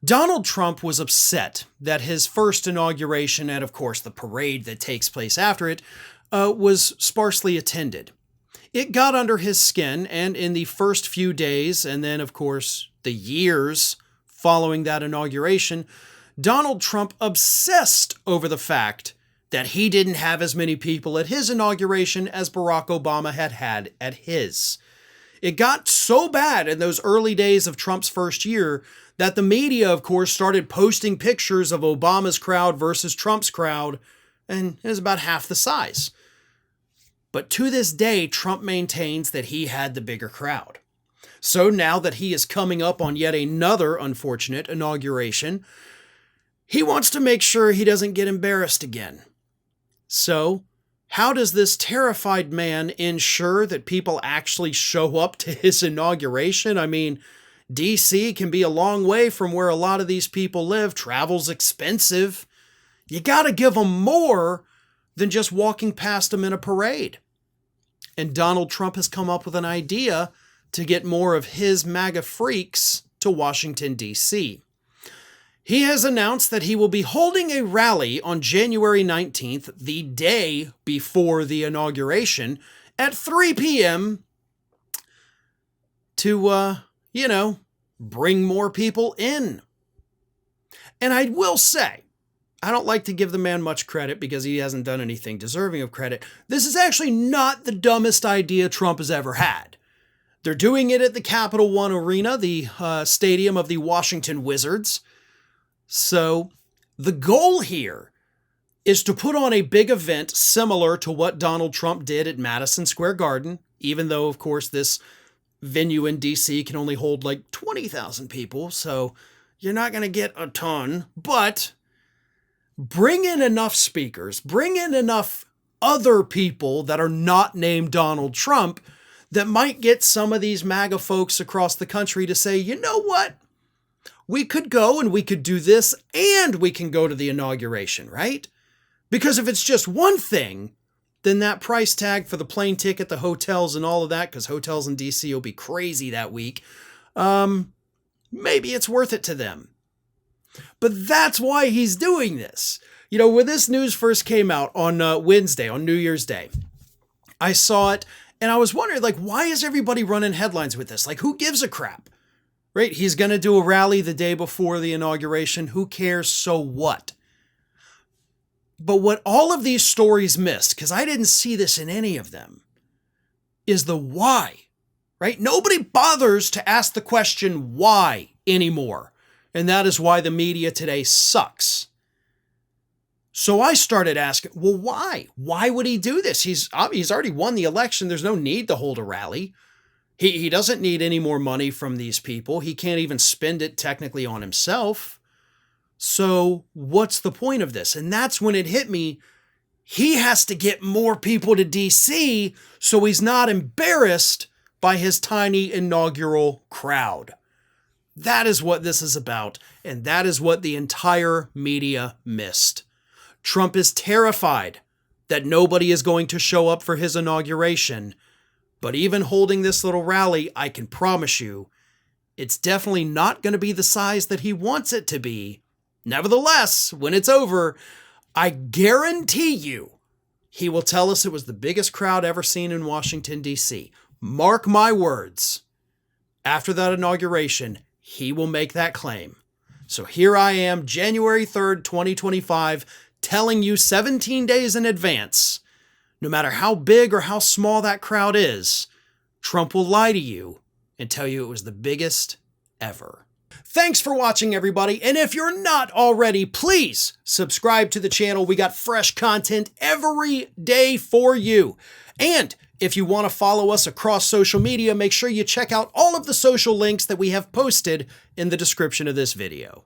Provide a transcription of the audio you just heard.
Donald Trump was upset that his first inauguration and, of course, the parade that takes place after it was sparsely attended. It got under his skin, and in the first few days, and then, of course, the years following that inauguration, Donald Trump obsessed over the fact that he didn't have as many people at his inauguration as Barack Obama had at his. It got so bad in those early days of Trump's first year that the media, of course, started posting pictures of Obama's crowd versus Trump's crowd, and it was about half the size. But to this day, Trump maintains that he had the bigger crowd. So now that he is coming up on yet another unfortunate inauguration, he wants to make sure he doesn't get embarrassed again. So, how does this terrified man ensure that people actually show up to his inauguration? I mean, D.C. can be a long way from where a lot of these people live. Travel's expensive. You gotta give them more than just walking past them in a parade. And Donald Trump has come up with an idea to get more of his MAGA freaks to Washington, D.C. He has announced that he will be holding a rally on January 19th, the day before the inauguration, at 3 p.m. to, bring more people in. And I will say, I don't like to give the man much credit because he hasn't done anything deserving of credit. This is actually not the dumbest idea Trump has ever had. They're doing it at the Capital One Arena, the stadium of the Washington Wizards. So the goal here is to put on a big event similar to what Donald Trump did at Madison Square Garden, even though, of course, this venue in D.C. can only hold like 20,000 people, so you're not going to get a ton, but bring in enough speakers, bring in enough other people that are not named Donald Trump that might get some of these MAGA folks across the country to say, you know what? We could go and we could do this and we can go to the inauguration, right? Because if it's just one thing, then that price tag for the plane ticket, the hotels and all of that, because hotels in DC will be crazy that week, maybe it's worth it to them. But that's why he's doing this. You know, when this news first came out on Wednesday, on New Year's Day, I saw it and I was wondering, like, why is everybody running headlines with this? Like, who gives a crap? Right? He's going to do a rally the day before the inauguration. Who cares? So what? But what all of these stories missed, because I didn't see this in any of them, is the why, right? Nobody bothers to ask the question why anymore. And that is why the media today sucks. So I started asking, well, why? Why would he do this? He's already won the election. There's no need to hold a rally. He doesn't need any more money from these people. He can't even spend it technically on himself. So what's the point of this? And that's when it hit me. He has to get more people to DC so he's not embarrassed by his tiny inaugural crowd. That is what this is about. And that is what the entire media missed. Trump is terrified that nobody is going to show up for his inauguration. But even holding this little rally, I can promise you, it's definitely not going to be the size that he wants it to be. Nevertheless, when it's over, I guarantee you, he will tell us it was the biggest crowd ever seen in Washington, D.C. Mark my words. After that inauguration, he will make that claim. So here I am, January 3rd, 2025, telling you 17 days in advance, no matter how big or how small that crowd is, Trump will lie to you and tell you it was the biggest ever. Thanks for watching, everybody. And if you're not already, please subscribe to the channel. We got fresh content every day for you. And if you want to follow us across social media, make sure you check out all of the social links that we have posted in the description of this video.